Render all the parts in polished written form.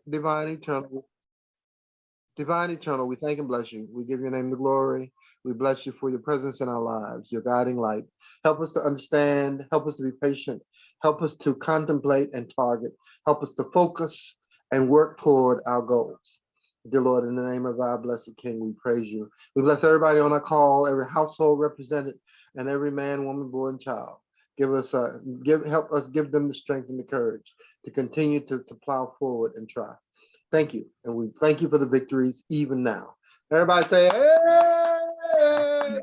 Divine Eternal, Divine Eternal, we thank and bless you. We give your name the glory. We bless you for your presence in our lives, your guiding light. Help us to understand, help us to be patient, help us to contemplate and target, help us to focus and work toward our goals. Dear Lord, in the name of our blessed King, we praise you. We bless everybody on our call, every household represented, and every man, woman, boy, and child. Help us give them the strength and the courage to continue to plow forward and try. Thank you. And we thank you for the victories even now. Everybody say, hey,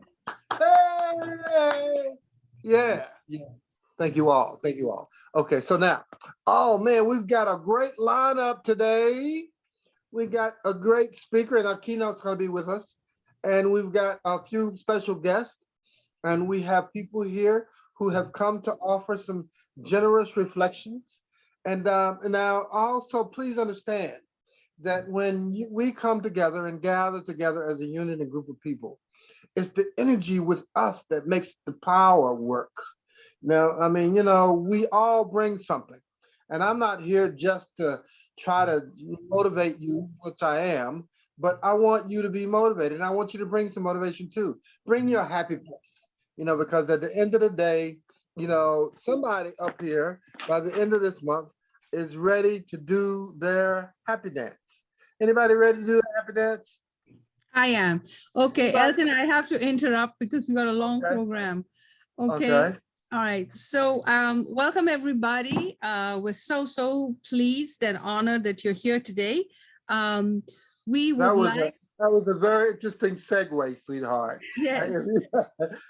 hey, yeah, yeah. Thank you all. Thank you all. Okay, so now, oh man, we've got a great lineup today. We got a great speaker, and our keynote's going to be with us. And we've got a few special guests, and we have people here who have come to offer some generous reflections. And now, also, please understand that when we come together and gather together as a unit and group of people, it's the energy with us that makes the power work. Now, I mean, we all bring something. And I'm not here just to try to motivate you, which I am, but I want you to be motivated. And I want you to bring some motivation too. Bring your happy place, because at the end of the day, somebody up here by the end of this month is ready to do their happy dance. Anybody ready to do their happy dance? I am. Okay, Elton, I have to interrupt because we got a long program. Okay. All right. So welcome, everybody. We're so pleased and honored that you're here today. That was a very interesting segue, sweetheart. Yes.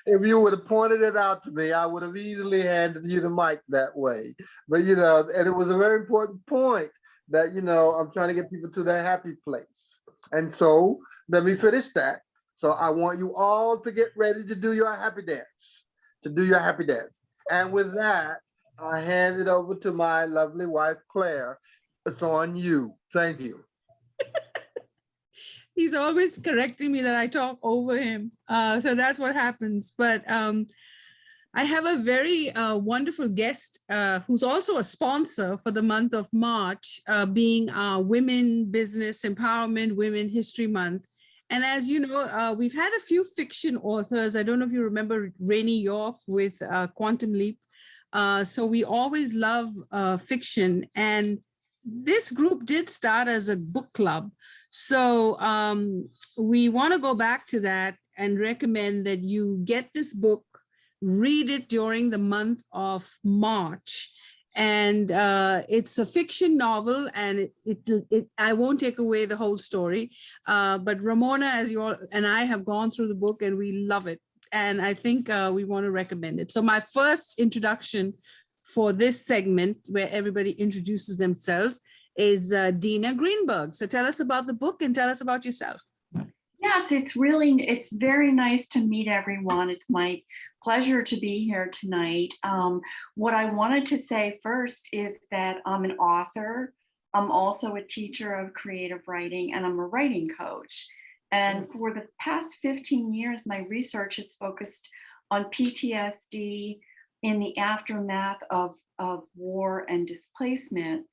If you would have pointed it out to me, I would have easily handed you the mic that way. But, and it was a very important point that, I'm trying to get people to their happy place. And so let me finish that. So I want you all to get ready to do your happy dance, And with that, I hand it over to my lovely wife, Claire. It's on you. Thank you. He's always correcting me that I talk over him. So that's what happens. But I have a very wonderful guest who's also a sponsor for the month of March, being Women Business Empowerment Women History Month. And as you know, we've had a few fiction authors. I don't know if you remember Rainey York with Quantum Leap. So we always love fiction. And this group did start as a book club. So we want to go back to that and recommend that you get this book, read it during the month of March. And it's a fiction novel, and I won't take away the whole story. But Ramona, as you all and I have gone through the book, and we love it. And I think we want to recommend it. So my first introduction for this segment, where everybody introduces themselves, is Dina Greenberg. So tell us about the book and tell us about yourself. Yes, it's very nice to meet everyone. It's my pleasure to be here tonight. What I wanted to say first is that I'm an author. I'm also a teacher of creative writing, and I'm a writing coach. And for the past 15 years, my research has focused on PTSD in the aftermath of war and displacement.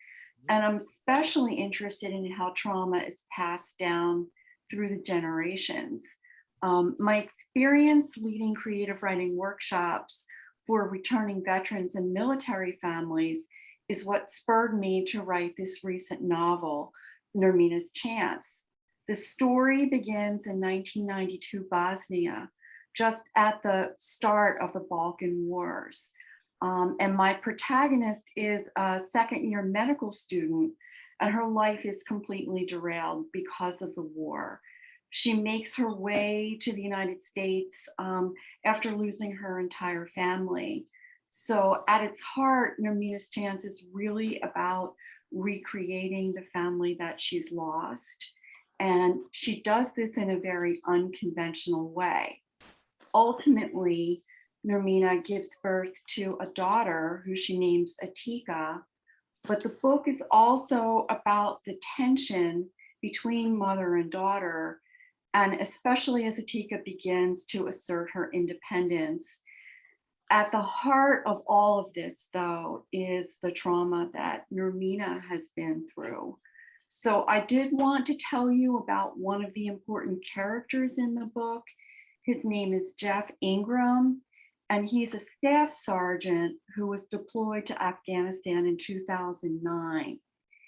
And I'm especially interested in how trauma is passed down through the generations. My experience leading creative writing workshops for returning veterans and military families is what spurred me to write this recent novel, Nermeena's Chants. The story begins in 1992 Bosnia, just at the start of the Balkan Wars. And my protagonist is a second-year medical student, and her life is completely derailed because of the war. She makes her way to the United States after losing her entire family. So at its heart, Nermeena's Chants is really about recreating the family that she's lost. And she does this in a very unconventional way. Ultimately, Nermeena gives birth to a daughter who she names Atika, but the book is also about the tension between mother and daughter, and especially as Atika begins to assert her independence. At the heart of all of this, though, is the trauma that Nermeena has been through. So I did want to tell you about one of the important characters in the book. His name is Jeff Ingram, and he's a staff sergeant who was deployed to Afghanistan in 2009.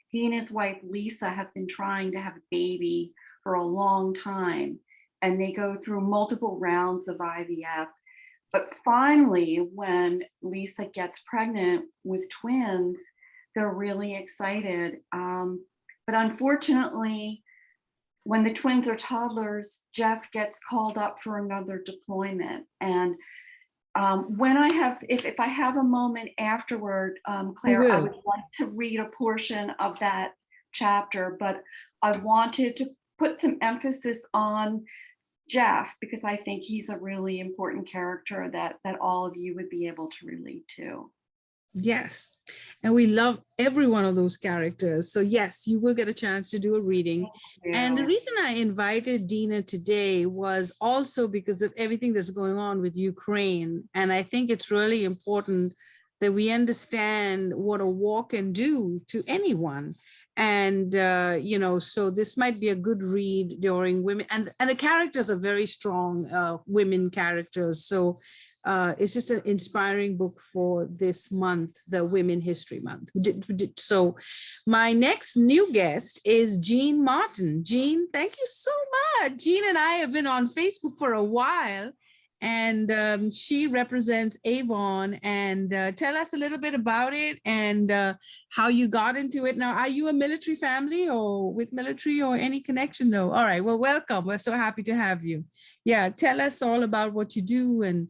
He and his wife, Lisa, have been trying to have a baby for a long time, and they go through multiple rounds of IVF. But finally, when Lisa gets pregnant with twins, they're really excited. But unfortunately, when the twins are toddlers, Jeff gets called up for another deployment. And when I have, if I have a moment afterward, Claire, I would like to read a portion of that chapter, but I wanted to put some emphasis on Jeff because I think he's a really important character that all of you would be able to relate to. Yes, and we love every one of those characters. So yes, you will get a chance to do a reading. And the reason I invited Dina today was also because of everything that's going on with Ukraine. And I think it's really important that we understand what a war can do to anyone. And, you know, so this might be a good read during women. And the characters are very strong women characters. So it's just an inspiring book for this month, the Women History Month. So my next new guest is Jean Martin. Jean, thank you so much. Jean and I have been on Facebook for a while, and she represents Avon. And tell us a little bit about it and how you got into it. Now, are you a military family or with military or any connection though? All right, well, welcome. We're so happy to have you. Yeah, tell us all about what you do and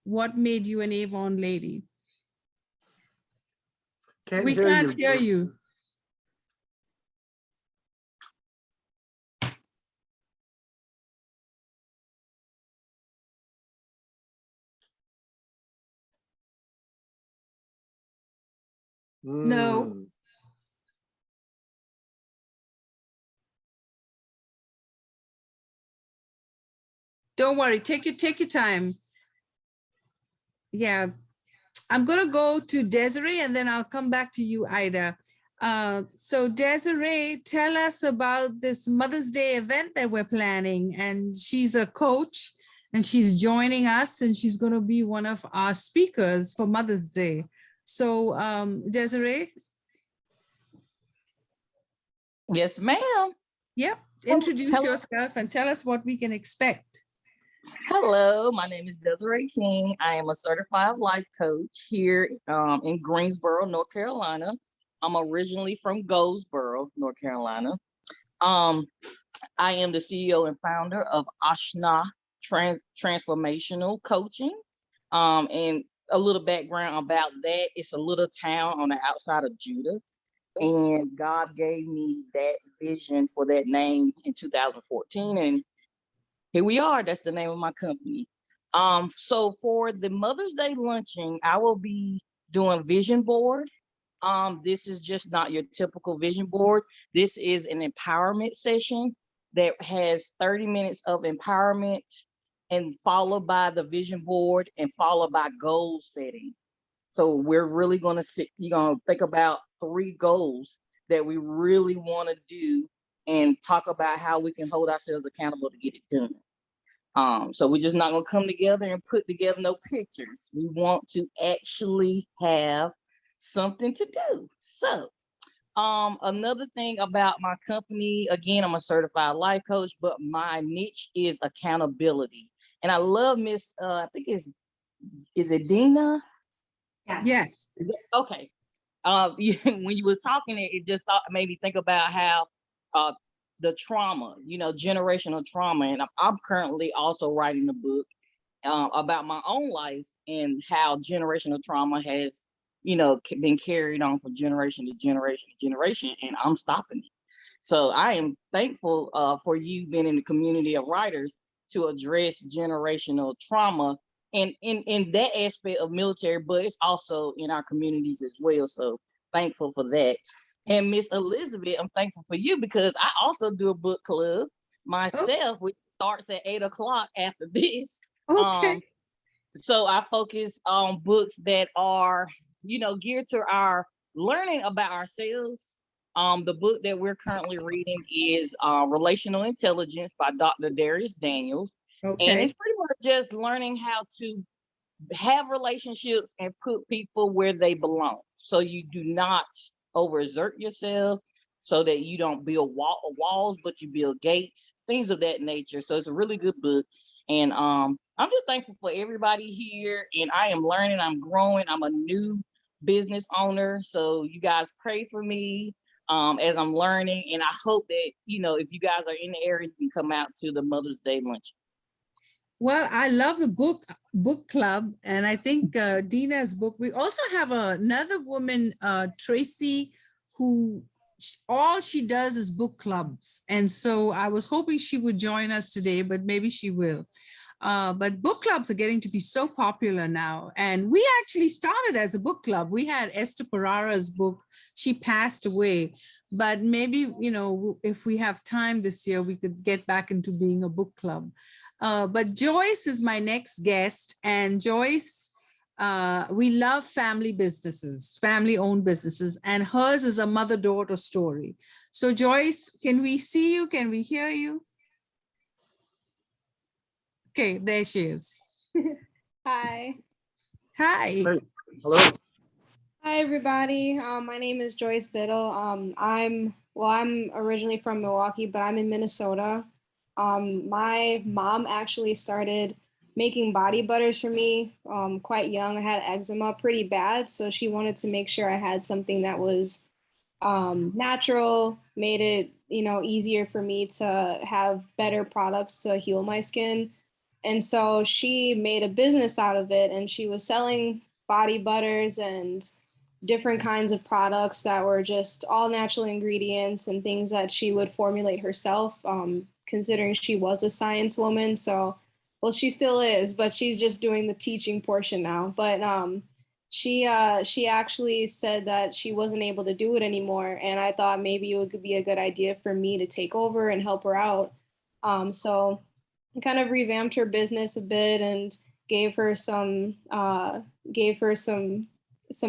what made you an Avon lady? We can't hear you. No. Don't worry, take your time. Yeah, I'm gonna go to Desiree and then I'll come back to you, Ida. So Desiree, tell us about this Mother's Day event that we're planning. And she's a coach and she's joining us and she's gonna be one of our speakers for Mother's Day. So Desiree? Yes, ma'am. Yep, introduce yourself and tell us what we can expect. Hello, my name is Desiree King. I am a certified life coach here in Greensboro, North Carolina. I'm originally from Goldsboro, North Carolina. I am the CEO and founder of Ashna Transformational Coaching. And a little background about that, it's a little town on the outside of Judah. And God gave me that vision for that name in 2014. And here we are. That's the name of my company. So for the Mother's Day luncheon, I will be doing vision board. This is just not your typical vision board. This is an empowerment session that has 30 minutes of empowerment and followed by the vision board and followed by goal setting. So we're really going to sit, you're going to think about 3 goals that we really want to do and talk about how we can hold ourselves accountable to get it done. So we're just not gonna come together and put together no pictures. We want to actually have something to do. So another thing about my company, again, I'm a certified life coach, but my niche is accountability. And I love Miss, I think is it Dina? Yes. Okay. When you was talking, it just made me think about how the trauma, generational trauma. And I'm currently also writing a book about my own life and how generational trauma has, been carried on from generation to generation to generation, and I'm stopping it. So I am thankful for you being in the community of writers to address generational trauma and in that aspect of military, but it's also in our communities as well. So thankful for that. And Miss Elizabeth, I'm thankful for you because I also do a book club myself, which starts at 8 o'clock after this. Okay. So I focus on books that are, geared to our learning about ourselves, The book that we're currently reading is Relational Intelligence by Dr. Darius Daniels. And it's Okay. pretty much just learning how to have relationships and put people where they belong. So you do not overexert yourself, so that you don't build walls, but you build gates, things of that nature. So it's a really good book. And I'm just thankful for everybody here. And I am learning, I'm growing. I'm a new business owner. So you guys pray for me as I'm learning. And I hope that, if you guys are in the area, you can come out to the Mother's Day luncheon. Well, I love the book club, and I think Dina's book. We also have another woman, Tracy, who all she does is book clubs, and so I was hoping she would join us today, but maybe she will. But book clubs are getting to be so popular now, and we actually started as a book club. We had Esther Perara's book. She passed away, but maybe if we have time this year, we could get back into being a book club. But Joyce is my next guest, and Joyce, we love family businesses, family-owned businesses, and hers is a mother-daughter story. So Joyce, can we see you? Can we hear you? Okay, there she is. Hi. Hi. Hey, hello. Hi, everybody. My name is Joyce Biddle. I'm originally from Milwaukee, but I'm in Minnesota. My mom actually started making body butters for me quite young. I had eczema pretty bad, so she wanted to make sure I had something that was natural, made it easier for me to have better products to heal my skin. And so she made a business out of it, and she was selling body butters and different kinds of products that were just all natural ingredients and things that she would formulate herself, considering she was a science woman. So, well, she still is, but she's just doing the teaching portion now. But she actually said that she wasn't able to do it anymore. And I thought maybe it would be a good idea for me to take over and help her out. So I kind of revamped her business a bit and gave her some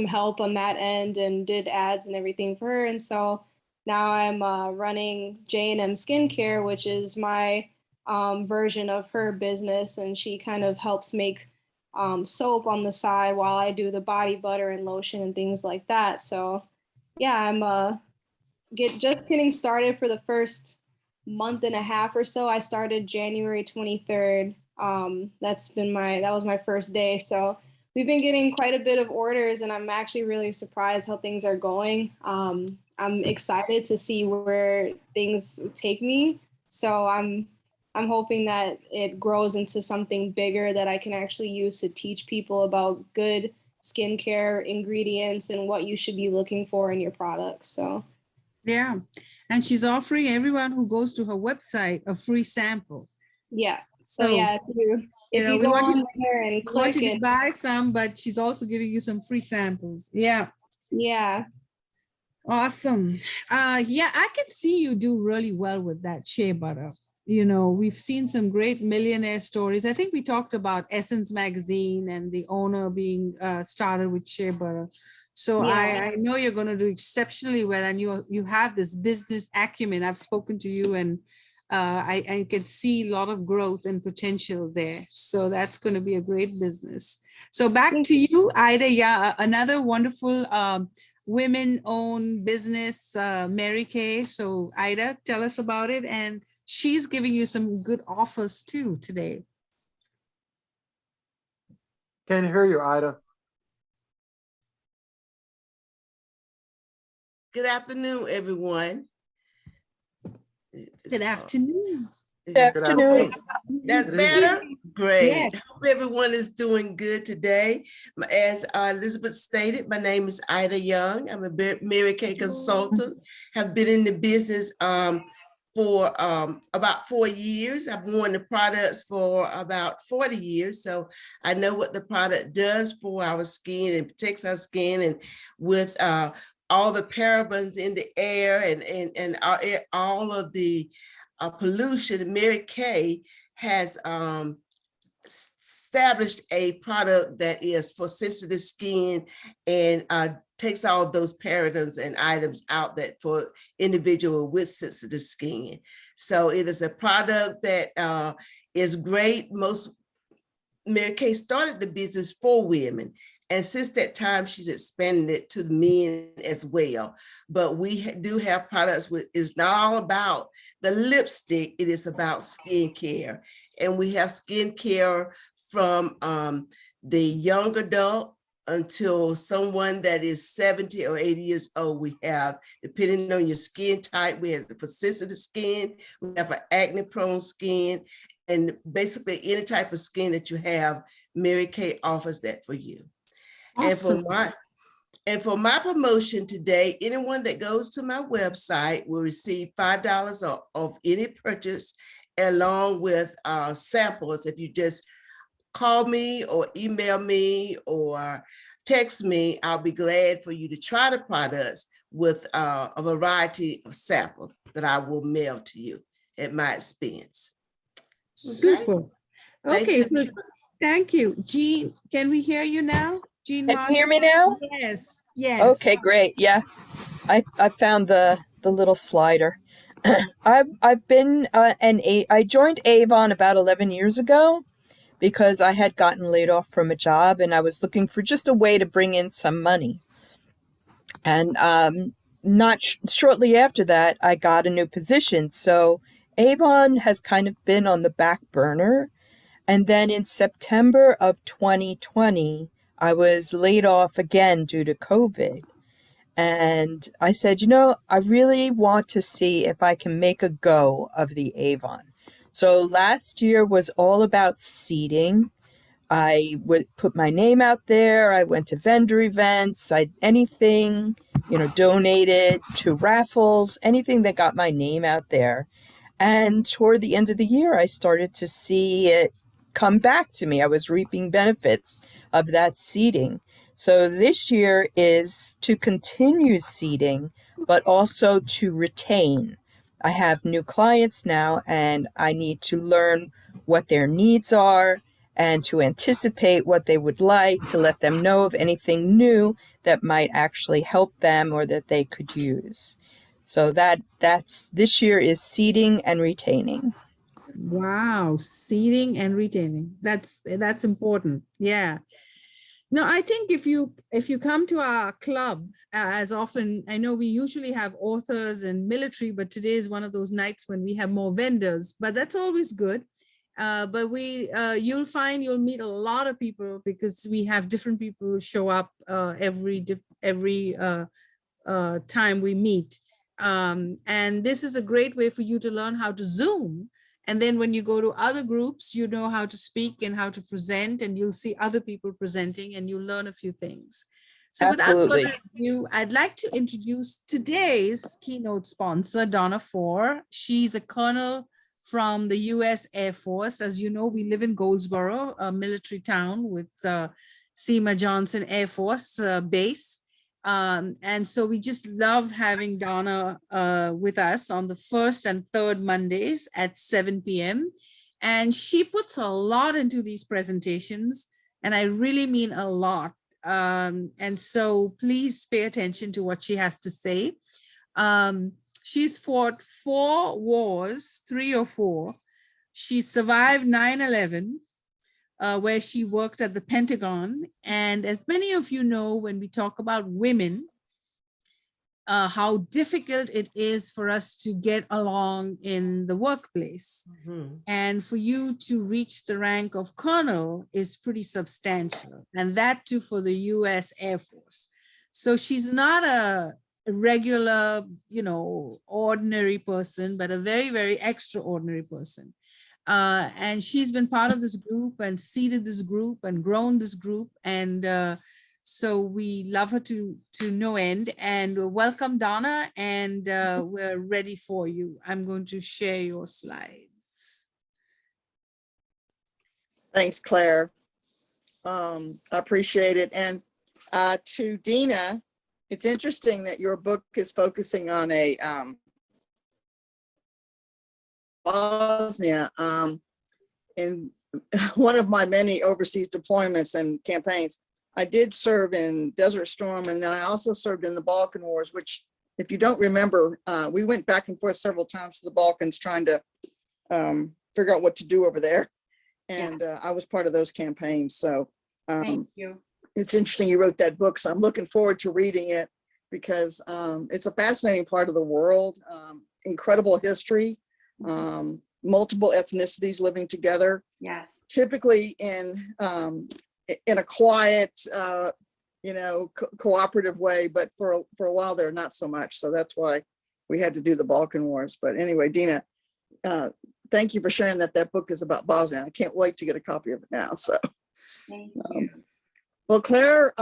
help on that end and did ads and everything for her. And so now I'm running J&M Skincare, which is my version of her business. And she kind of helps make soap on the side while I do the body butter and lotion and things like that. So yeah, I'm just getting started for the first month and a half or so. I started January 23rd. That was my first day. So we've been getting quite a bit of orders, and I'm actually really surprised how things are going. I'm excited to see where things take me. So I'm hoping that it grows into something bigger that I can actually use to teach people about good skincare ingredients and what you should be looking for in your products. So Yeah, and she's offering everyone who goes to her website a free sample. yeah. So yeah, if you we go want on you, there and we want click you to it, buy some, but she's also giving you some free samples. Yeah. yeah. Awesome. Yeah, I can see you do really well with that shea butter. We've seen some great millionaire stories. I think we talked about Essence Magazine and the owner being started with shea butter. So Yeah. I know you're going to do exceptionally well, and you have this business acumen. I've spoken to you, and I can see a lot of growth and potential there. So that's going to be a great business. So back to you, Ida. Yeah, another wonderful women-owned business, Mary Kay. So Ida, tell us about it. And she's giving you some good offers too today. Can't hear you, Ida. Good afternoon, everyone. Good afternoon. Good afternoon. That's better? Great. Yes. Hope everyone is doing good today. As Elizabeth stated, my name is Ida Young. I'm a Mary Kay consultant. Have been in the business for about 4 years. I've worn the products for about 40 years. So I know what the product does for our skin and protects our skin, and with all the parabens in the air and all of the pollution, Mary Kay has established a product that is for sensitive skin and takes all those paradigms and items out that for individual with sensitive skin. So it is a product that is great. Mary Kay started the business for women. And since that time, she's expanded it to the men as well. But we do have products with, it's not all about the lipstick, it is about skincare. And we have skincare from the young adult until someone that is 70 or 80 years old. We have, depending on your skin type, we have for sensitive skin, we have for acne prone skin, and basically any type of skin that you have, Mary Kay offers that for you. Awesome. And for my promotion today, anyone that goes to my website will receive $5 of any purchase, along with samples. If you just call me or email me or text me, I'll be glad for you to try the products with a variety of samples that I will mail to you at my expense. Super. Thank Okay, you. so thank you. Jean, can we hear you now? Jean, Can you hear me now? Yes, yes. Okay, great. Yeah, I found the little slider. I've been I joined Avon about 11 years ago because I had gotten laid off from a job and I was looking for just a way to bring in some money. And not shortly after that, I got a new position. So Avon has kind of been on the back burner. And then in September of 2020, I was laid off again due to COVID. And I said, I really want to see if I can make a go of the Avon. So last year was all about seeding. I would put my name out there. I went to vendor events. Anything, donated to raffles, anything that got my name out there. And toward the end of the year, I started to see it come back to me. I was reaping benefits of that seeding. So this year is to continue seeding, but also to retain. I have new clients now, and I need to learn what their needs are and to anticipate what they would like, to let them know of anything new that might actually help them or that they could use. So that's this year is seeding and retaining. Wow, seeding and retaining. That's important. Yeah. No, I think if you come to our club as often, I know we usually have authors and military, but today is one of those nights when we have more vendors, but that's always good. But you'll meet a lot of people because we have different people who show up every time we meet. And this is a great way for you to learn how to Zoom. And then when you go to other groups, you know how to speak and how to present, and you'll see other people presenting and you'll learn a few things. So Absolutely. without further ado, I'd like to introduce today's keynote sponsor, Donna Ford. She's a colonel from the U.S. Air Force. As you know, we live in Goldsboro, a military town with Seymour Johnson Air Force Base. And so we just love having Donna with us on the first and third Mondays at 7 p.m. And she puts a lot into these presentations, and I really mean a lot. And so please pay attention to what she has to say. She's fought 4 wars, 3 or 4. She survived 9/11. Where she worked at the Pentagon. And as many of you know, when we talk about women, how difficult it is for us to get along in the workplace. Mm-hmm. And for you to reach the rank of colonel is pretty substantial. And that too for the US Air Force. So she's not a regular, ordinary person, but a very, very extraordinary person. And she's been part of this group and seeded this group and grown this group. And so we love her to no end. And welcome, Donna. And we're ready for you. I'm going to share your slides. Thanks, Claire. I appreciate it. And to Dina, it's interesting that your book is focusing on a Bosnia. In one of my many overseas deployments and campaigns, I did serve in Desert Storm, and then I also served in the Balkan Wars, which, if you don't remember, we went back and forth several times to the Balkans trying to figure out what to do over there. And I was part of those campaigns. So Thank you. it's interesting you wrote that book. So I'm looking forward to reading it because it's a fascinating part of the world, incredible history, multiple ethnicities living together. Yes. Typically in a quiet, cooperative way, but for a while there, not so much. So that's why we had to do the Balkan Wars. But anyway, Dina, thank you for sharing that book is about Bosnia. I can't wait to get a copy of it now. So, Thank you. well, Claire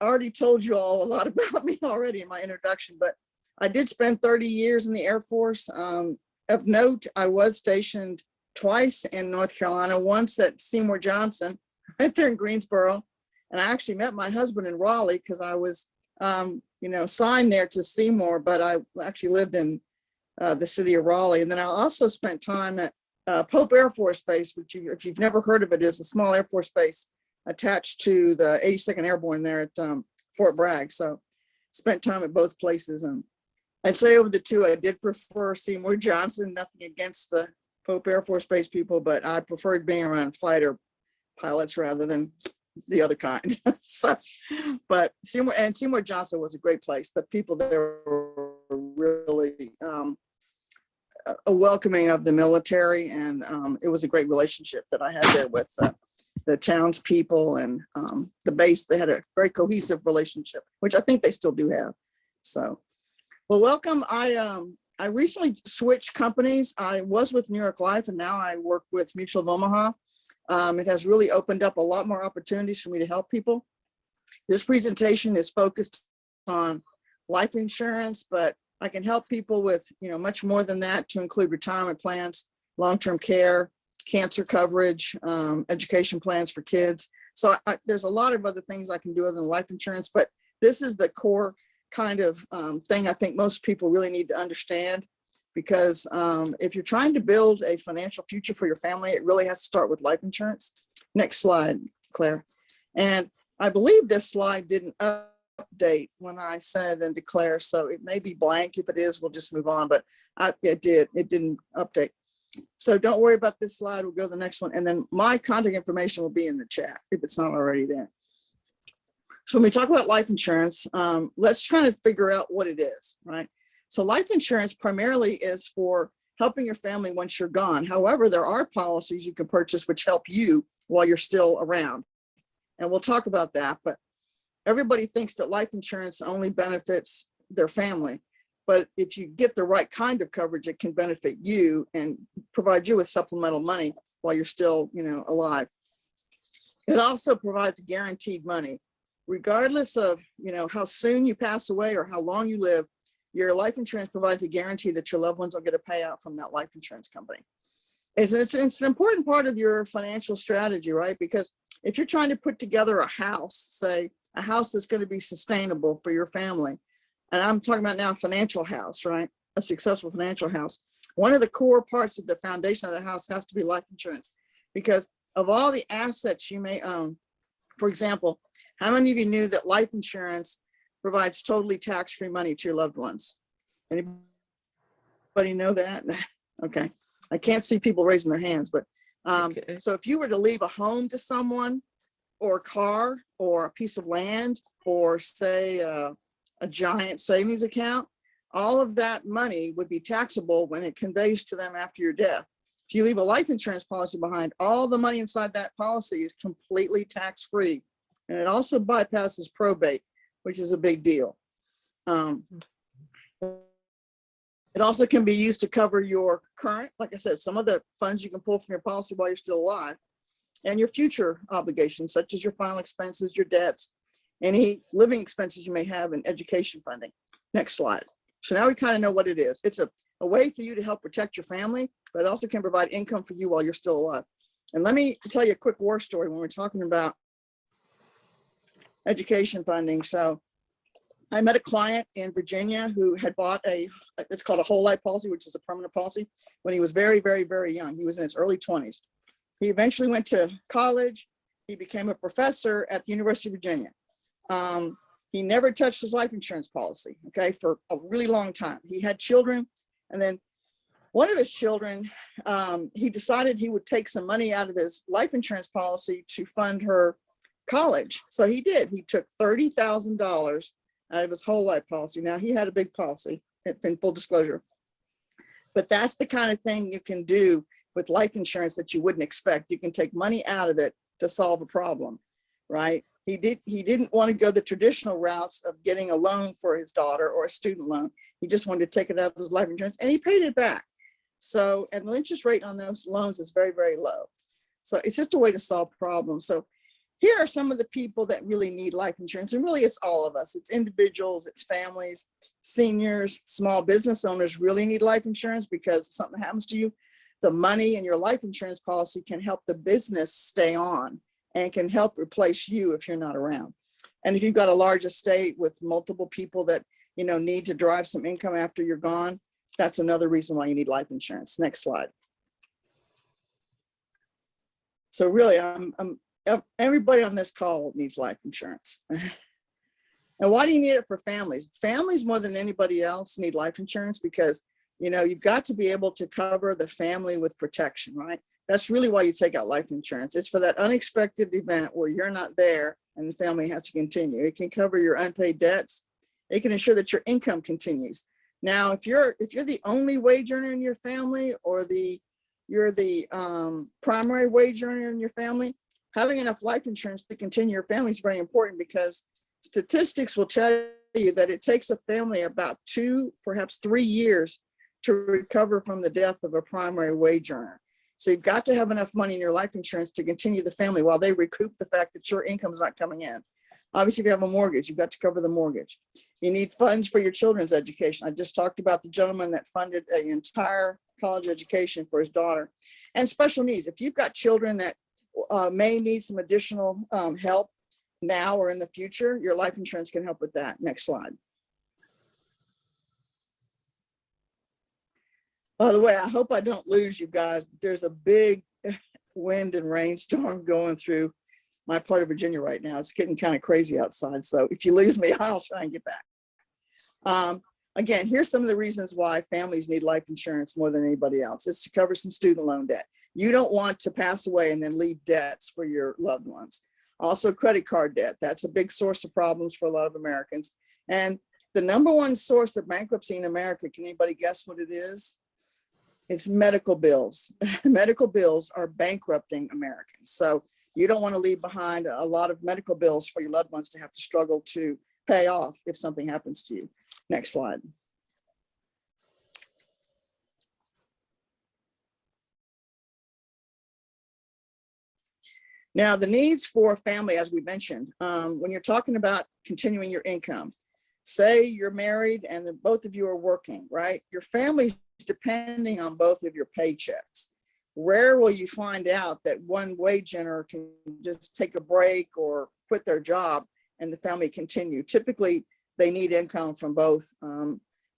already told you all a lot about me already in my introduction, but I did spend 30 years in the Air Force. Of note, I was stationed twice in North Carolina, once at Seymour Johnson, right there in Greensboro. And I actually met my husband in Raleigh because I was, signed there to Seymour, but I actually lived in the city of Raleigh. And then I also spent time at Pope Air Force Base, which if you've never heard of it, is a small Air Force base attached to the 82nd Airborne there at Fort Bragg. So spent time at both places. And I'd say over the two, I did prefer Seymour Johnson, nothing against the Pope Air Force Base people, but I preferred being around fighter pilots rather than the other kind. So, but Seymour Johnson was a great place. The people there were really a welcoming of the military, and it was a great relationship that I had there with the townspeople and the base. They had a very cohesive relationship, which I think they still do have. So, well, welcome. I recently switched companies. I was with New York Life, and now I work with Mutual of Omaha. It has really opened up a lot more opportunities for me to help people. This presentation is focused on life insurance, but I can help people with, much more than that, to include retirement plans, long-term care, cancer coverage, education plans for kids. So there's a lot of other things I can do other than life insurance, but this is the core kind of thing I think most people really need to understand, because if you're trying to build a financial future for your family, it really has to start with life insurance. Next slide, Claire. And I believe this slide didn't update when I said and declare, so it may be blank. If it is, we'll just move on, but it didn't update. So don't worry about this slide. We'll go to the next one. And then my contact information will be in the chat if it's not already there. So when we talk about life insurance, let's try to figure out what it is, right? So life insurance primarily is for helping your family once you're gone. However, there are policies you can purchase which help you while you're still around. And we'll talk about that, but everybody thinks that life insurance only benefits their family. But if you get the right kind of coverage, it can benefit you and provide you with supplemental money while you're still, alive. It also provides guaranteed money. Regardless of, how soon you pass away or how long you live, your life insurance provides a guarantee that your loved ones will get a payout from that life insurance company. It's an important part of your financial strategy, right? Because if you're trying to put together a house, say a house that's going to be sustainable for your family, and I'm talking about now a financial house, right? A successful financial house. One of the core parts of the foundation of the house has to be life insurance, because of all the assets you may own. For example, how many of you knew that life insurance provides totally tax-free money to your loved ones? Anybody know that? Okay. I can't see people raising their hands, but Okay. so if you were to leave a home to someone, or a car, or a piece of land, or say a giant savings account, all of that money would be taxable when it conveys to them after your death. If you leave a life insurance policy behind, all the money inside that policy is completely tax-free. And it also bypasses probate, which is a big deal. It also can be used to cover your current, like I said, some of the funds you can pull from your policy while you're still alive, and your future obligations, such as your final expenses, your debts, any living expenses you may have, and education funding. Next slide. So now we kind of know what it is. It's a way for you to help protect your family, but it also can provide income for you while you're still alive. And let me tell you a quick war story when we're talking about education funding. So I met a client in Virginia who had bought it's called a whole life policy, which is a permanent policy, when he was very, very, very young. He was in his early 20s. He eventually went to college, he became a professor at the University of Virginia. He never touched his life insurance policy, okay, for a really long time. He had children, and then one of his children, he decided he would take some money out of his life insurance policy to fund her college. So he did. He took $30,000 out of his whole life policy. Now, he had a big policy, in full disclosure. But that's the kind of thing you can do with life insurance that you wouldn't expect. You can take money out of it to solve a problem, right? He didn't want to go the traditional routes of getting a loan for his daughter or a student loan. He just wanted to take it out of his life insurance, and he paid it back. So, and the interest rate on those loans is very, very low. So it's just a way to solve problems. So here are some of the people that really need life insurance, and really it's all of us. It's individuals, it's families, seniors, small business owners really need life insurance, because if something happens to you, the money in your life insurance policy can help the business stay on and can help replace you if you're not around. And if you've got a large estate with multiple people that, you know, need to drive some income after you're gone, that's another reason why you need life insurance. Next slide. So really, everybody on this call needs life insurance. And why do you need it for families? Families more than anybody else need life insurance because, you know, you've got to be able to cover the family with protection, right? That's really why you take out life insurance. It's for that unexpected event where you're not there and the family has to continue. It can cover your unpaid debts. It can ensure that your income continues. Now, if you're the only wage earner in your family, or you're the primary wage earner in your family, having enough life insurance to continue your family is very important, because statistics will tell you that it takes a family about 2, perhaps 3 years to recover from the death of a primary wage earner. So you've got to have enough money in your life insurance to continue the family while they recoup the fact that your income is not coming in. Obviously, if you have a mortgage, you've got to cover the mortgage. You need funds for your children's education. I just talked about the gentleman that funded an entire college education for his daughter. And special needs. If you've got children that may need some additional help now or in the future, your life insurance can help with that. Next slide. By the way, I hope I don't lose you guys. There's a big wind and rainstorm going through my part of Virginia right now. It's getting kind of crazy outside. So if you lose me, I'll try and get back. Again, here's some of the reasons why families need life insurance more than anybody else. It's to cover some student loan debt. You don't want to pass away and then leave debts for your loved ones. Also, credit card debt. That's a big source of problems for a lot of Americans. And the number one source of bankruptcy in America, can anybody guess what it is? It's medical bills. Medical bills are bankrupting Americans. So you don't want to leave behind a lot of medical bills for your loved ones to have to struggle to pay off if something happens to you. Next slide. Now, the needs for a family, as we mentioned, when you're talking about continuing your income, say you're married and then both of you are working, right? Your family's depending on both of your paychecks. Rare will you find out that one wage earner can just take a break or quit their job and the family continue. Typically, they need income from both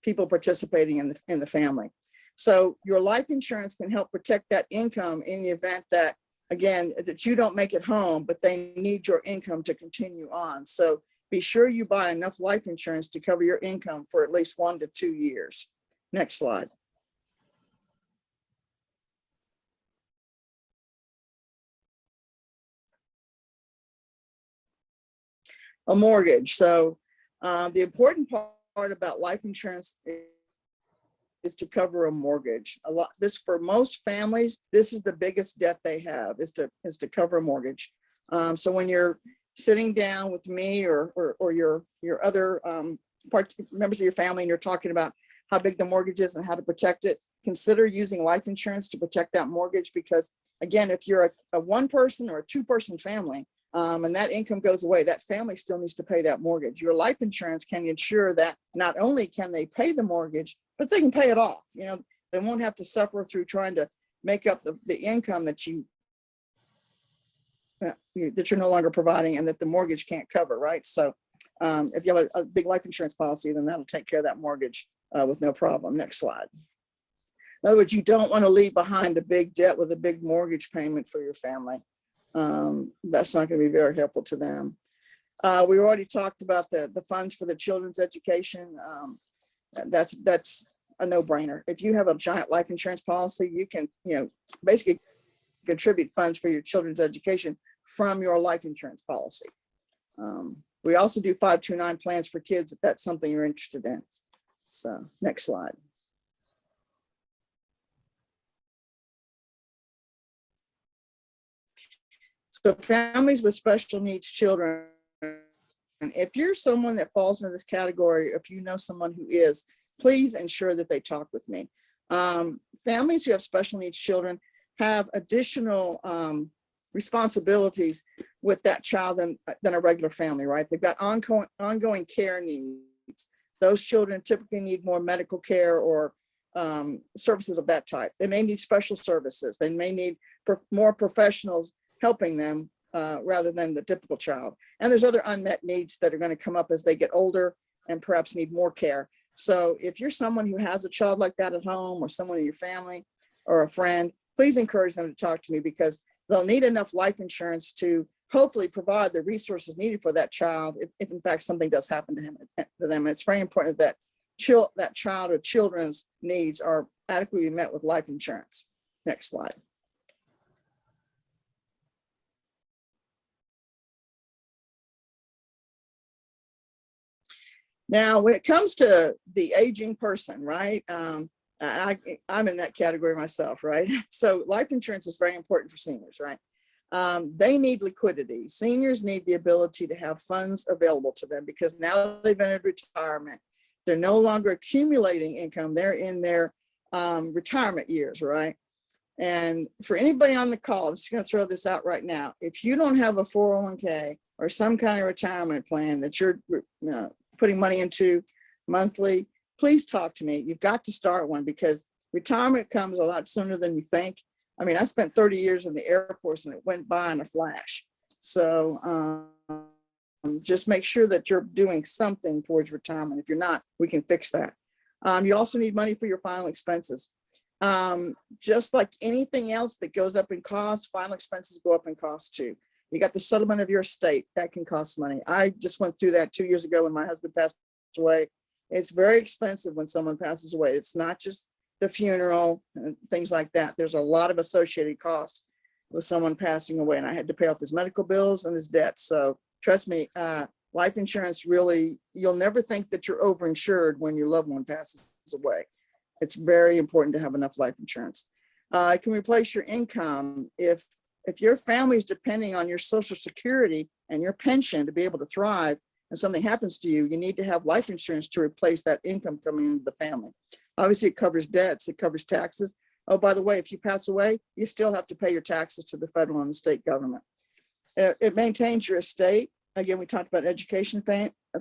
people participating in the family. So your life insurance can help protect that income in the event that, again, that you don't make it home, but they need your income to continue on. So be sure you buy enough life insurance to cover your income for at least 1 to 2 years. Next slide. A mortgage. So the important part about life insurance is to cover a mortgage. This, for most families, this is the biggest debt they have, is to cover a mortgage. So when you're sitting down with me or your other members of your family, and you're talking about how big the mortgage is and how to protect it, consider using life insurance to protect that mortgage. Because again, if you're a 1-person or a 2-person family, and that income goes away, that family still needs to pay that mortgage. Your life insurance can ensure that not only can they pay the mortgage, but they can pay it off. You know, they won't have to suffer through trying to make up the income that you're no longer providing and that the mortgage can't cover, right? So if you have a big life insurance policy, then that'll take care of that mortgage with no problem. Next slide. In other words, you don't want to leave behind a big debt with a big mortgage payment for your family. that's not going to be very helpful to them. We already talked about the funds for the children's education. That's a no-brainer. If you have a giant life insurance policy, you can, basically contribute funds for your children's education from your life insurance policy. We also do 529 plans for kids if that's something you're interested in. So next slide. So families with special needs children, if you're someone that falls into this category, if you know someone who is, please ensure that they talk with me. Families who have special needs children have additional responsibilities with that child than a regular family, right? They've got ongoing care needs. Those children typically need more medical care or services of that type. They may need special services. They may need more professionals helping them rather than the typical child. And there's other unmet needs that are going to come up as they get older and perhaps need more care. So if you're someone who has a child like that at home, or someone in your family or a friend, please encourage them to talk to me, because they'll need enough life insurance to hopefully provide the resources needed for that child if in fact something does happen to them. And it's very important that that child or children's needs are adequately met with life insurance. Next slide. Now, when it comes to the aging person, right? I'm in that category myself, right? So life insurance is very important for seniors, right? They need liquidity. Seniors need the ability to have funds available to them, because now they've entered retirement. They're no longer accumulating income. They're in their retirement years, right? And for anybody on the call, I'm just going to throw this out right now. If you don't have a 401k or some kind of retirement plan that you're putting money into monthly, please talk to me. You've got to start one, because retirement comes a lot sooner than you think. I mean, I spent 30 years in the Air Force and it went by in a flash. So just make sure that you're doing something towards retirement. If you're not, we can fix that. You also need money for your final expenses. Just like anything else that goes up in cost, final expenses go up in cost too. You got the settlement of your estate, that can cost money. I just went through that 2 years ago when my husband passed away. It's very expensive when someone passes away. It's not just the funeral and things like that. There's a lot of associated costs with someone passing away, and I had to pay off his medical bills and his debts. So trust me, life insurance really, you'll never think that you're overinsured when your loved one passes away. It's very important to have enough life insurance. It can replace your income. If your family is depending on your Social Security and your pension to be able to thrive, and something happens to you, you need to have life insurance to replace that income coming into the family. Obviously, it covers debts, it covers taxes. Oh, by the way, if you pass away, you still have to pay your taxes to the federal and the state government. It maintains your estate. Again, we talked about education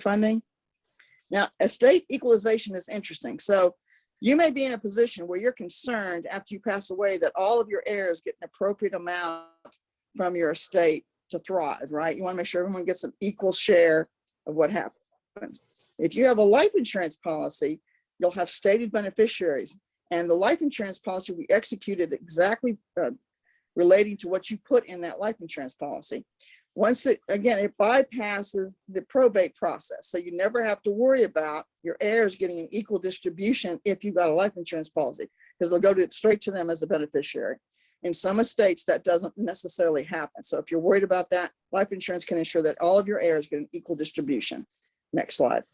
funding. Now, estate equalization is interesting. So you may be in a position where you're concerned after you pass away that all of your heirs get an appropriate amount from your estate to thrive, right? You want to make sure everyone gets an equal share of what happens. If you have a life insurance policy, you'll have stated beneficiaries, and the life insurance policy will be executed exactly relating to what you put in that life insurance policy. Once it bypasses the probate process. So you never have to worry about your heirs getting an equal distribution if you've got a life insurance policy, because they'll go straight to them as a beneficiary. In some estates, that doesn't necessarily happen. So if you're worried about that, life insurance can ensure that all of your heirs get an equal distribution. Next slide.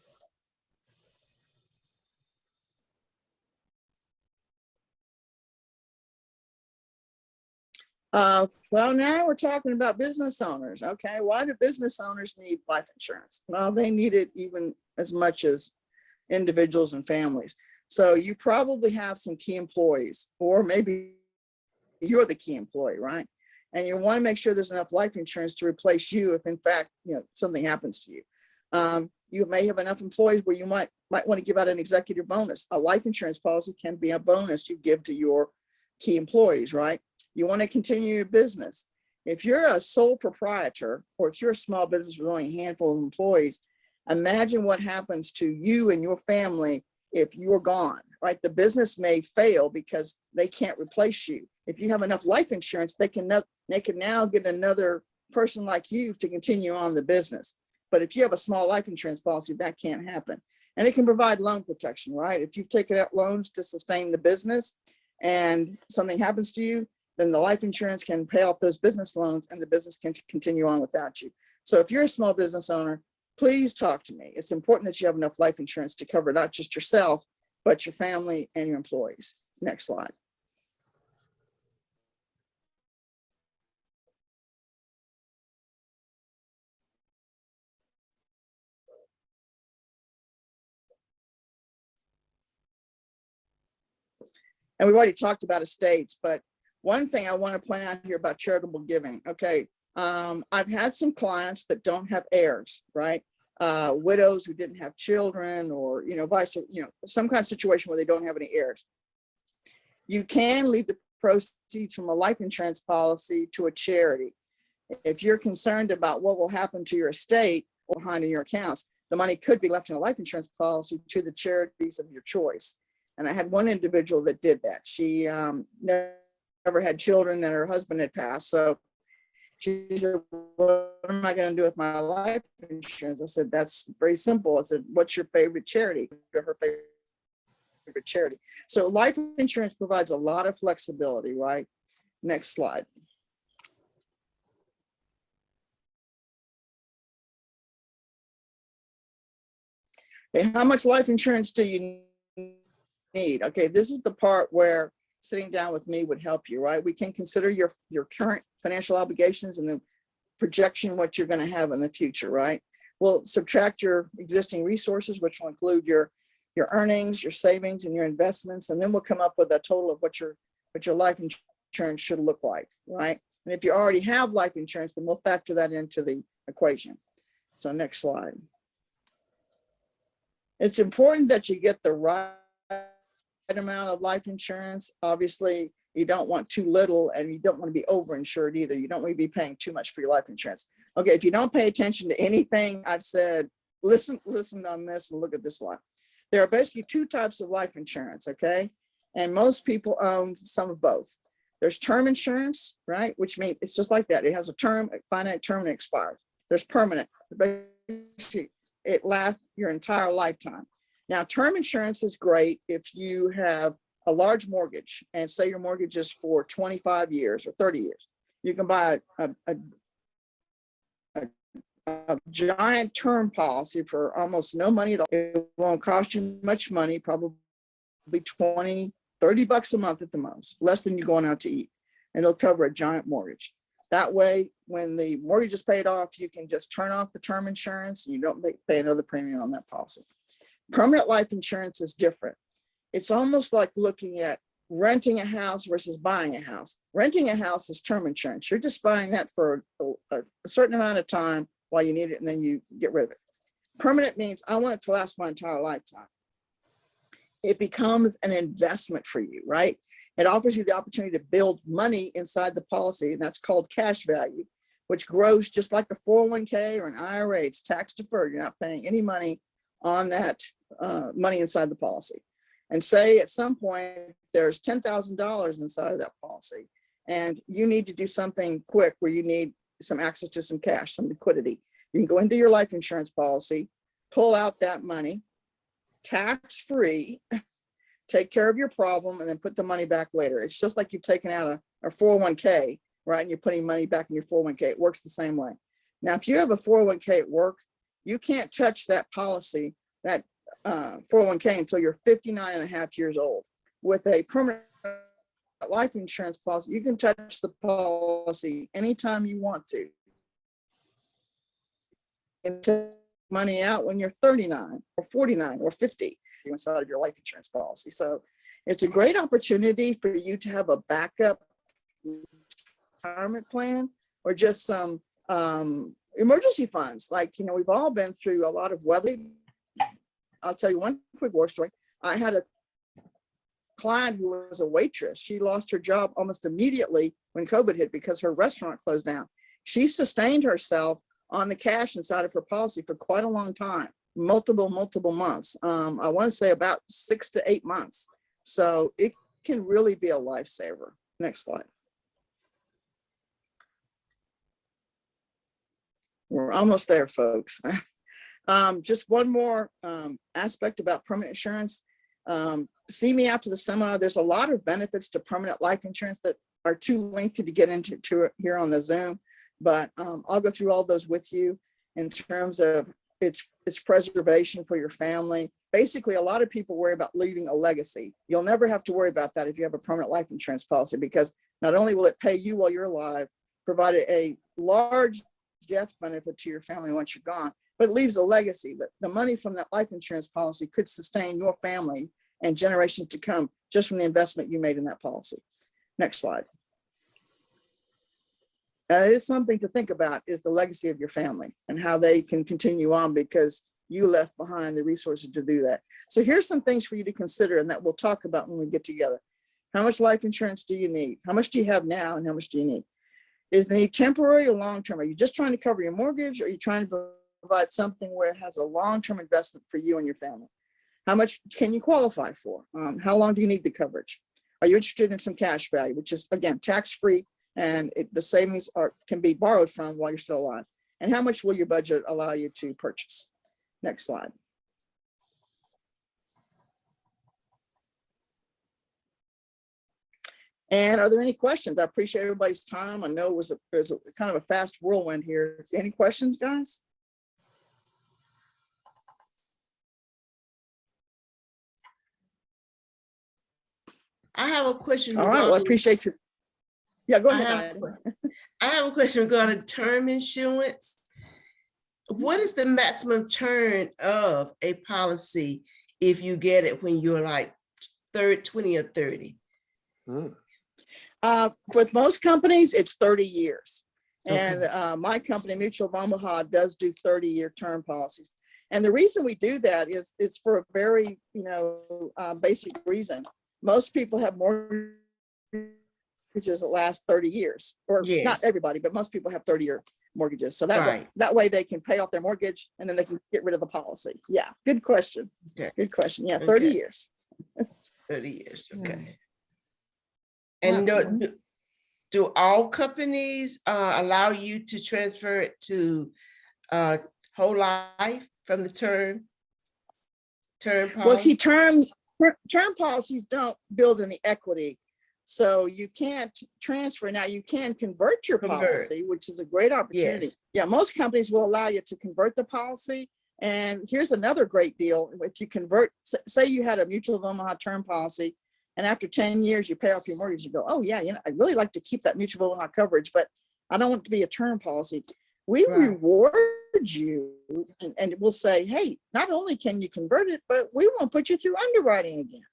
Well, now we're talking about business owners. Okay, why do business owners need life insurance? Well, they need it even as much as individuals and families. So you probably have some key employees, or maybe you're the key employee, right? And you want to make sure there's enough life insurance to replace you if in fact, something happens to you. You may have enough employees where you might want to give out an executive bonus. A life insurance policy can be a bonus you give to your key employees, right? You want to continue your business. If you're a sole proprietor, or if you're a small business with only a handful of employees, imagine what happens to you and your family if you're gone, right? The business may fail because they can't replace you. If you have enough life insurance, they can They can now get another person like you to continue on the business. But if you have a small life insurance policy, that can't happen. And it can provide loan protection, right? If you've taken out loans to sustain the business and something happens to you, then the life insurance can pay off those business loans and the business can continue on without you. So if you're a small business owner, please talk to me. It's important that you have enough life insurance to cover not just yourself, but your family and your employees. Next slide. And we've already talked about estates, but one thing I want to point out here about charitable giving. Okay, I've had some clients that don't have heirs, right? Widows who didn't have children, or some kind of situation where they don't have any heirs. You can leave the proceeds from a life insurance policy to a charity. If you're concerned about what will happen to your estate or behind in your accounts, the money could be left in a life insurance policy to the charities of your choice. And I had one individual that did that. She never had children and her husband had passed. So she said, what am I going to do with my life insurance? I said, that's very simple. I said, what's your favorite charity? Her favorite charity. So life insurance provides a lot of flexibility, right? Next slide. Okay, how much life insurance do you need? Okay, this is the part where sitting down with me would help you, right? We can consider your current financial obligations and then projection what you're going to have in the future, right? We'll subtract your existing resources, which will include your earnings, your savings, and your investments, and then we'll come up with a total of what your life insurance should look like, right? And if you already have life insurance, then we'll factor that into the equation. So next slide. It's important that you get the right amount of life insurance. Obviously, you don't want too little, and you don't want to be overinsured either. You don't want to be paying too much for your life insurance. Okay, if you don't pay attention to anything I've said, listen on this and look at this one. There are basically two types of life insurance, okay? And most people own some of both. There's term insurance, right? Which means it's just like that. It has a term, a finite term, and it expires. There's permanent. Basically, it lasts your entire lifetime. Now, term insurance is great if you have a large mortgage and say your mortgage is for 25 years or 30 years. You can buy a giant term policy for almost no money at all. It won't cost you much money, probably 20, 30 bucks a month at the most, less than you're going out to eat. And it'll cover a giant mortgage. That way, when the mortgage is paid off, you can just turn off the term insurance and you don't pay another premium on that policy. Permanent life insurance is different. It's almost like looking at renting a house versus buying a house. Renting a house is term insurance. You're just buying that for a certain amount of time while you need it, and then you get rid of it. Permanent means I want it to last my entire lifetime. It becomes an investment for you, right? It offers you the opportunity to build money inside the policy, and that's called cash value, which grows just like a 401k or an IRA. It's tax deferred. You're not paying any money on that money inside the policy. And say at some point there's $10,000 inside of that policy, and you need to do something quick where you need some access to some cash, some liquidity. You can go into your life insurance policy, pull out that money, tax-free, take care of your problem, and then put the money back later. It's just like you've taken out a 401k, right? And you're putting money back in your 401k. It works the same way. Now, if you have a 401k at work, you can't touch that policy, that 401k until you're 59 and a half years old. With a permanent life insurance policy, you can touch the policy anytime you want to. And take money out when you're 39 or 49 or 50 inside of your life insurance policy. So it's a great opportunity for you to have a backup retirement plan or just some emergency funds. Like, you know, we've all been through a lot of weather. I'll tell you one quick war story. I had a client who was a waitress. She lost her job almost immediately when COVID hit because her restaurant closed down. She sustained herself on the cash inside of her policy for quite a long time, multiple months. I want to say about 6 to 8 months. So it can really be a lifesaver. Next slide. We're almost there, folks. Just one more aspect about permanent insurance. See me after the seminar. There's a lot of benefits to permanent life insurance that are too lengthy to get into here on the Zoom, but I'll go through all those with you in terms of its preservation for your family. Basically, a lot of people worry about leaving a legacy. You'll never have to worry about that if you have a permanent life insurance policy, because not only will it pay you while you're alive, provide a large death benefit to your family once you're gone, but it leaves a legacy. That the money from that life insurance policy could sustain your family and generations to come just from the investment you made in that policy. Next slide. It is something to think about, is the legacy of your family and how they can continue on because you left behind the resources to do that. So here's some things for you to consider and that we'll talk about when we get together. How much life insurance do you need? How much do you have now and how much do you need? Is the need temporary or long-term? Are you just trying to cover your mortgage, or are you trying to provide something where it has a long-term investment for you and your family? How much can you qualify for? How long do you need the coverage? Are you interested in some cash value, which is, again, tax-free, and the savings can be borrowed from while you're still alive? And how much will your budget allow you to purchase? Next slide. And are there any questions? I appreciate everybody's time. I know there's a kind of a fast whirlwind here. Any questions, guys? I have a question. All right, well, I appreciate you. Yeah, go ahead. I have a question regarding term insurance. What is the maximum term of a policy if you get it when you're like 20 or 30? With most companies, it's 30 years. Okay. And my company, Mutual of Omaha, does do 30-year term policies. And the reason we do that is it's for a very, basic reason. Most people have mortgages that last 30 years, or Yes. not everybody, but most people have 30-year mortgages. So Right. that way they can pay off their mortgage and then they can get rid of the policy. Yeah, good question. Okay. Good question. Yeah, 30 Okay. years. 30 years, okay. Yeah. And do all companies allow you to transfer it to whole life from the term policy? Well, see, term policies don't build any equity. So you can't transfer. Now you can convert your policy, which is a great opportunity. Yes. Yeah, most companies will allow you to convert the policy. And here's another great deal. If you convert, say you had a Mutual of Omaha term policy, and after 10 years you pay off your mortgage, you go, oh yeah, I'd really like to keep that Mutual of Omaha coverage, but I don't want it to be a term policy. We Right. reward you and we'll say, hey, not only can you convert it, but we won't put you through underwriting again.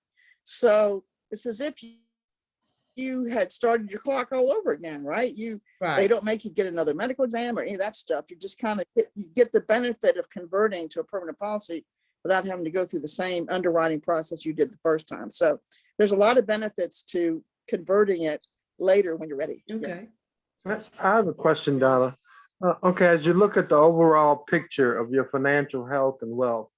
So it's as if you had started your clock all over again, right? They Right. don't make you get another medical exam or any of that stuff. You just kind of get the benefit of converting to a permanent policy without having to go through the same underwriting process you did the first time. So there's a lot of benefits to converting it later when you're ready. Okay. I have a question, Donna. Okay, as you look at the overall picture of your financial health and wealth,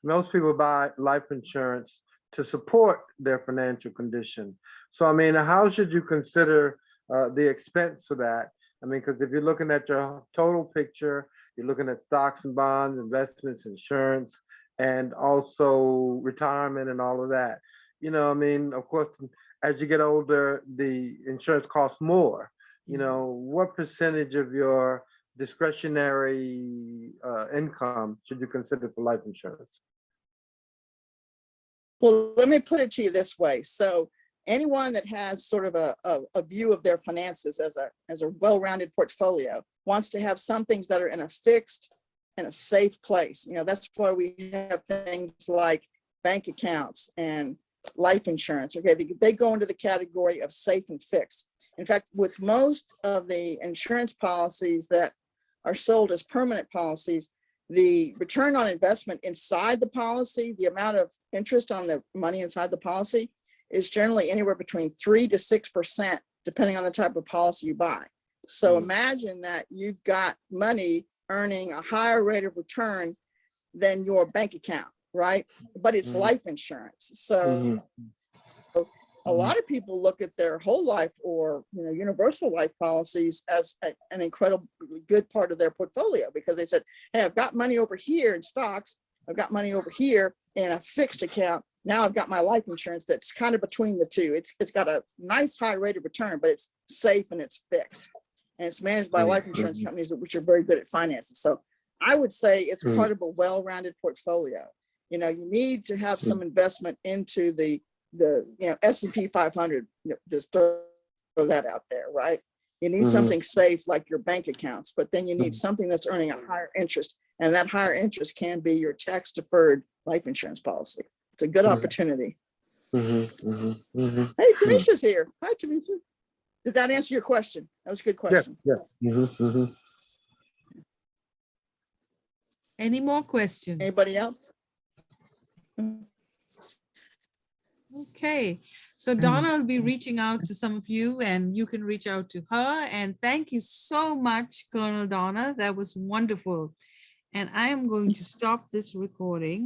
most people buy life insurance to support their financial condition. So, I mean, how should you consider the expense for that? I mean, because if you're looking at your total picture, you're looking at stocks and bonds, investments, insurance, and also retirement and all of that. I mean, of course, as you get older, the insurance costs more. What percentage of your discretionary income should you consider for life insurance? Well, let me put it to you this way. So anyone that has sort of a view of their finances as a well-rounded portfolio wants to have some things that are in a fixed and a safe place. That's why we have things like bank accounts and life insurance. Okay, they go into the category of safe and fixed. In fact, with most of the insurance policies that are sold as permanent policies, the return on investment inside the policy, the amount of interest on the money inside the policy, is generally anywhere between 3 to 6%, depending on the type of policy you buy. So imagine that you've got money earning a higher rate of return than your bank account, right? But it's life insurance. So a lot of people look at their whole life or, universal life policies as an incredibly good part of their portfolio, because they said, hey, I've got money over here in stocks. I've got money over here in a fixed account. Now I've got my life insurance that's kind of between the two. It's got a nice high rate of return, but it's safe and it's fixed. And it's managed by life insurance companies, which are very good at financing. So I would say it's part of a well-rounded portfolio. You need to have some investment into the S&P 500. Just throw that out there, right? You need something safe like your bank accounts, but then you need something that's earning a higher interest. And that higher interest can be your tax-deferred life insurance policy. It's a good opportunity. Hey, Tamisha's here. Hi, Tamisha. Did that answer your question? That was a good question. Yeah. Any more questions? Anybody else? Okay, so Donna will be reaching out to some of you, and you can reach out to her. And thank you so much, Colonel Donna. That was wonderful. And I am going to stop this recording.